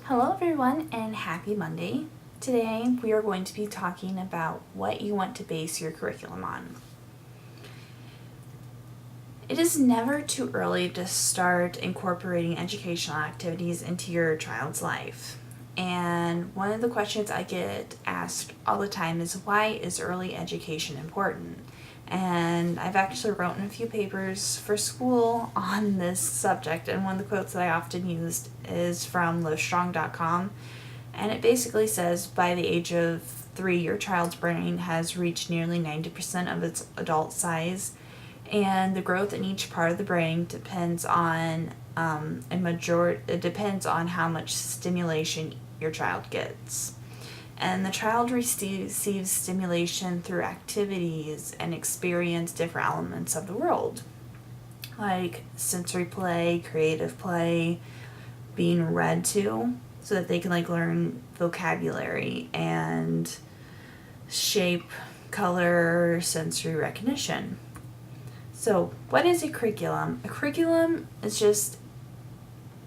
Hello everyone and happy Monday. Today we are going to be talking about what you want to base your curriculum on. It is never too early to start incorporating educational activities into your child's life. And one of the questions I get asked all the time is, why is early education important? And I've actually written a few papers for school on this subject, and one of the quotes that I often used is from livestrong.com, and it basically says, by the age of 3, your child's brain has reached nearly 90% of its adult size, and the growth in each part of the brain depends on it depends on how much stimulation your child gets. And the child receives stimulation through activities and experience different elements of the world, like sensory play, creative play, being read to, so that they can learn vocabulary and shape, color, sensory recognition. So what is a curriculum? A curriculum is just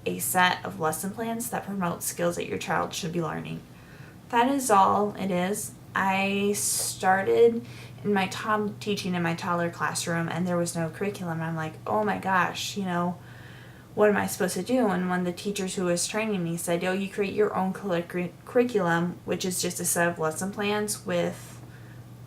a set of lesson plans that promote skills that your child should be learning. That is all it is. I started in my teaching in my toddler classroom, and there was no curriculum. I'm like, oh my gosh, what am I supposed to do? And one of the teachers who was training me said, you create your own curriculum, which is just a set of lesson plans with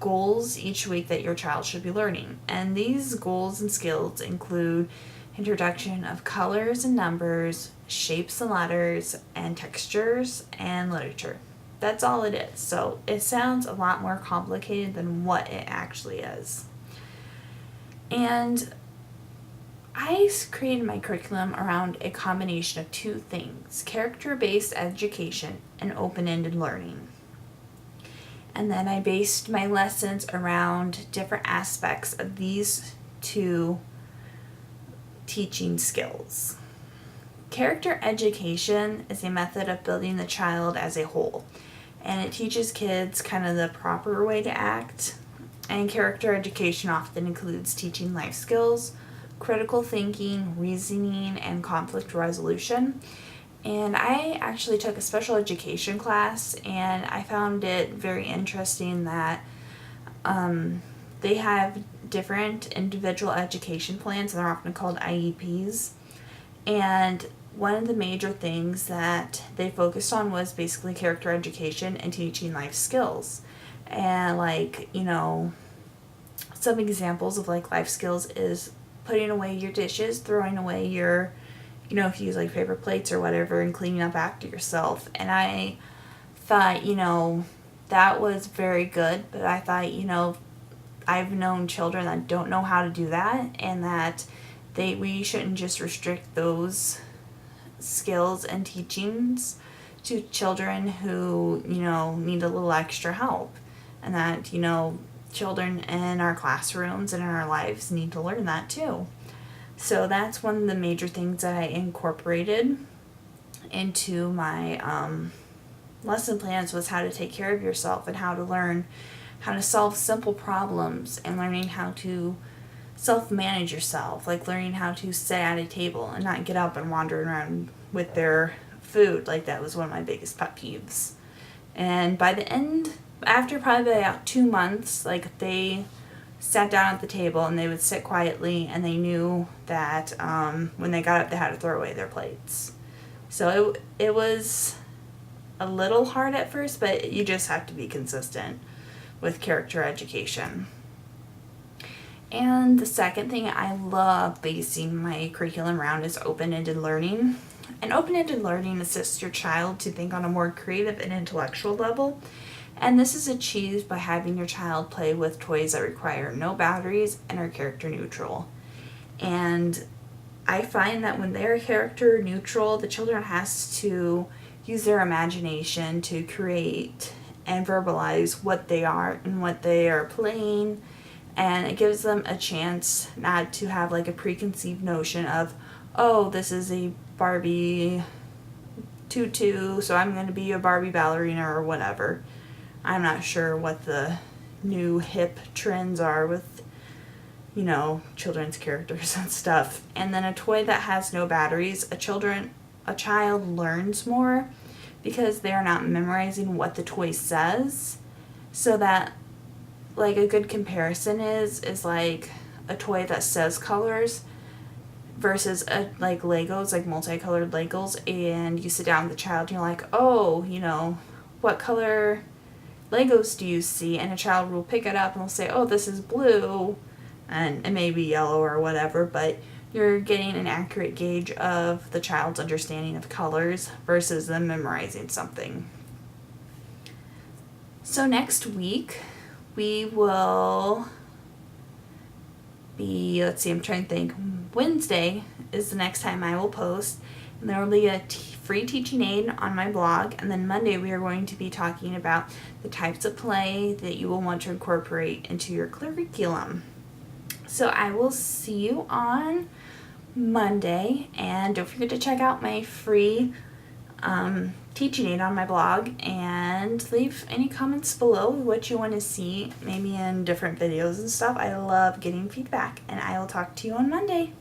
goals each week that your child should be learning. And these goals and skills include introduction of colors and numbers, shapes and letters, and textures, and literature. That's all it is. So it sounds a lot more complicated than what it actually is. And I created my curriculum around a combination of two things: character-based education and open-ended learning. And then I based my lessons around different aspects of these two teaching skills. Character education is a method of building the child as a whole, and it teaches kids kind of the proper way to act. And character education often includes teaching life skills, critical thinking, reasoning, and conflict resolution. And I actually took a special education class, and I found it very interesting that they have different individual education plans, and they're often called IEPs. And one of the major things that they focused on was basically character education and teaching life skills. And some examples of life skills is putting away your dishes, throwing away your, if you use paper plates or whatever, and cleaning up after yourself. And I thought, that was very good, but I thought, I've known children that don't know how to do that, and that we shouldn't just restrict those skills and teachings to children who, need a little extra help. And that, children in our classrooms and in our lives need to learn that too. So that's one of the major things that I incorporated into my lesson plans, was how to take care of yourself and how to learn how to solve simple problems, and learning how to self-manage yourself, learning how to sit at a table and not get up and wander around with their food. That was one of my biggest pet peeves. And by the end, after probably about 2 months, they sat down at the table and they would sit quietly, and they knew that when they got up they had to throw away their plates. So it was a little hard at first, but you just have to be consistent with character education. And the second thing I love basing my curriculum around is open-ended learning. And open-ended learning assists your child to think on a more creative and intellectual level. And this is achieved by having your child play with toys that require no batteries and are character neutral. And I find that when they're character neutral, the children has to use their imagination to create and verbalize what they are and what they are playing. And it gives them a chance not to have a preconceived notion of, oh, this is a Barbie tutu, so I'm going to be a Barbie ballerina or whatever. I'm not sure what the new hip trends are with, children's characters and stuff. And then a toy that has no batteries, a child learns more because they're not memorizing what the toy says. So that, like, a good comparison is like a toy that says colors versus like Legos, like multicolored Legos, and you sit down with the child and you're like, oh, what color Legos do you see? And a child will pick it up and will say, oh, this is blue, and it may be yellow or whatever, but you're getting an accurate gauge of the child's understanding of colors versus them memorizing something. So next week we will be, I'm trying to think, Wednesday is the next time I will post, and there will be a free teaching aid on my blog, and then Monday we are going to be talking about the types of play that you will want to incorporate into your curriculum. So I will see you on Monday, and don't forget to check out my free teaching aid on my blog, and leave any comments below what you want to see, maybe in different videos and stuff. I love getting feedback, and I will talk to you on Monday.